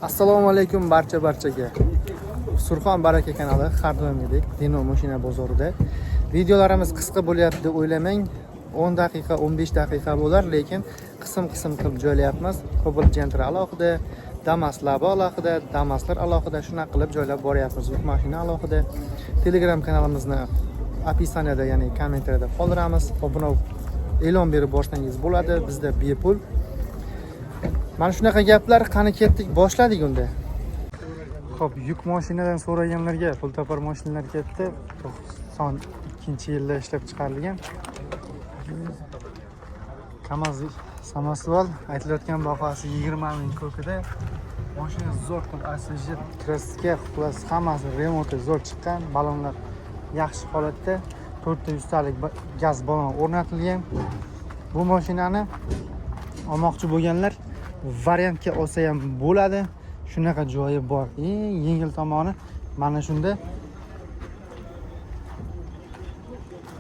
Assalomu alaykum barchaga. Surxon Baraka kanali har doimgidek Dino mashina bozorida. Videolarimiz qisqa bo'lyapti deb o'ylamang. 10 daqiqa, 15 daqiqa bo'lar, lekin qism-qism qilib joylayapmiz. Cobalt Gentra alohida, Damas Labo alohida, Damaslar alohida shunaqa qilib joylab boryapmiz. Yuk mashina alohida. Telegram kanalimizni opisaniyada, ya'ni kommentariyada qoldiramiz. Obuna e'lon berib borsangiz bo'ladi. Bizda bepul. Mana shunaqa gaplar, qani ketdik, boshladik unda. Xo'p, yuk mashinadan so'raganlarga pul topar mashinalar ketdi. 92-yilda ishlab chiqarilgan. Kamaz Samosyol aytilayotgan bahosi 20 ming ko'kida. Mashina zo'r qilib asli kraska, xullas hammasi remonti zo'r chiqqan, balonlar yaxshi holatda, 400 talik gaz balon o'rnatilgan. Bu mashinani olmoqchi bo'lganlar variantga olsa ham bo'ladi. Shunaqa joyi bor. Eng yengil tomoni mana shunda.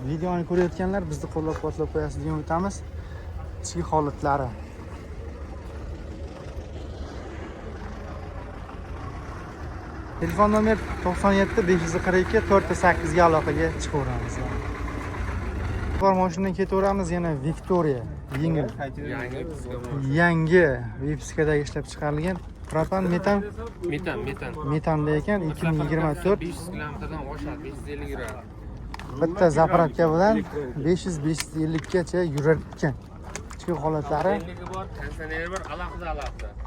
Videoni ko'rayotganlar bizni qo'llab-quvvatlab qo'yasiz degan umidamiz. Ichki holatlari. Telefon nomer 97 542 408 ga aloqaga chiqaveramiz. Bor mashinadan ketaveramiz, yana Victoria yengil. Yangi Vipskadagi ishlab chiqarilgan propan metanda ekan 2024 500 kilometrdan oshadi, 550 yuradi. Bitta zapravka bilan 500-550 gacha yurar ekan. Ichki holatlari bor, konditsioner bor, alohida.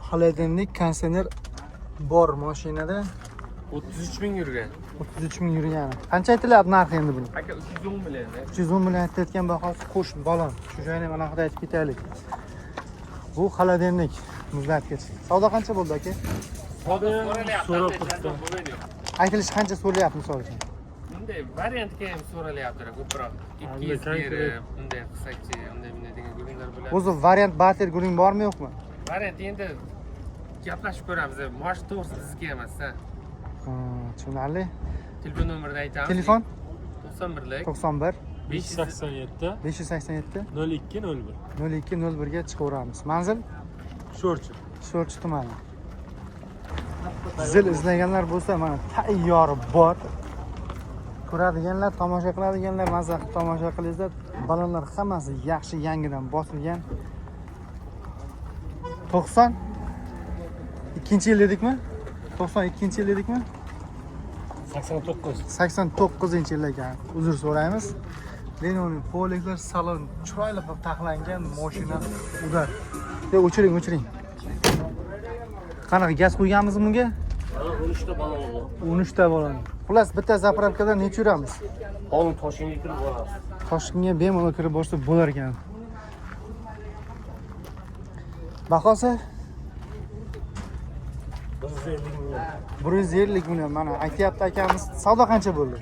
Xolodilnik, konditsioner bor mashinada. 33 ming yurgan. 33 ming yurgan. Qancha aytilyapti narxi endi buning? Aka 310 million. 310 million aytayotgan bahosi qo'sh balon. Shu joyni mana haqida aytib ketaylik. Bu xolodilnik muzlatgich. Savdo qancha bo'ldi aka? Savdo so'rab turibdi. Aytilishi qancha so'rayapti misol uchun? Bunday variantga ham so'ralyapti, ko'proq 200 berib, bunday qisaqchi, bunday degan gurunglar bo'ladi. O'zi variant barter guring bormi yo'qmi? Variant endi gaplashib ko'ramiz. Mosh to'g'risi bizga emas-a. Tushunarli. Telefon nomerini aytamiz. Telefon 91 91 587 587 0201 0201 ga chiqaveramiz. Manzil Sho'rchi tumani. Zil izlaganlar bo'lsa, mana tayyor bor. Ko'radiganlar, tomosha qiladiganlar, mazza qilib tomosha qilingizlar. Balonlar hammasi yaxshi, yangidan bosilgan. 92-yil dedikmi? 92-yil dedikmi? 89-yil ekan. Uzr so'raymiz. Lenoning poliklar salon chiroyli qilib taxlangan mashina udar. O'chiring. Qanaqa gaz qo'yganmizmi bunga? 13 ta balon bor. 13 ta balon. Xullas bitta zapravkada necha yuramiz? Hozir Toshkentga kirib boramiz. Toshkentga bemalol kirib borsa bo'lar ekan. Bahosi 150 million. Mana aytyapti akamiz. Savdo qancha bo'ldi?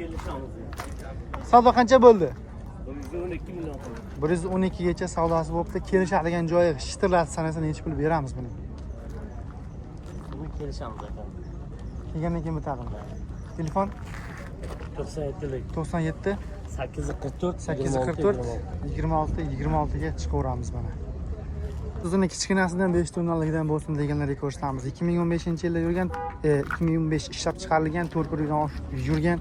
Savdo qancha bo'ldi? 112 million. 112 gacha savdosi bo'libdi. Kelishadigan joyi shitirlab sanasa necha pul beramiz buni? Bugun kelishamiz aka. Kelgandan keyin bitadimi? Telefon 97 844 26 ga chiqaveramiz mana. O'zini kichkinasidan 5 tonnaligidan bo'lsin deganlarga ko'rsatamiz. 2015-yilda yurgan, 2015 ishlab chiqarilgan, 4 yildan yurgan,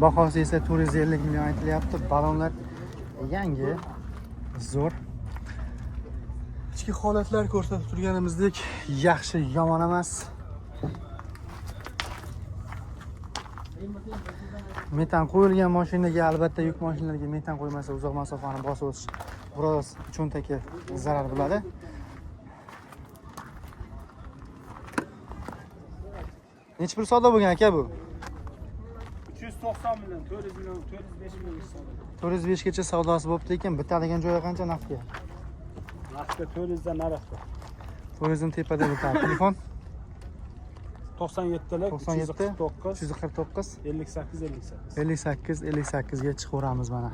bahosi esa 450 million aytilyapti. Balonlar yangi, zo'r. Ichki holatlar ko'rsatib turganimizdek, yaxshi, yomon emas. Metan qo'yilgan mashinaga, albatta yuk mashinalariga metan qo'ymasa uzoq masofani bosib o'tish biroz cho'ntakka zarar bo'ladi. Necha pul savdo bo'lgan aka bu? 390 million, 400 million, 405 million savdo. 405 gacha savdosi bo'libdi ekan, bitadigan joyi qancha naqdga? Naqdga 400 dan narxda. 400 dan tepada bitadi. Telefon 97 lik 97 349 349 58 58 ga chiqaveramiz mana.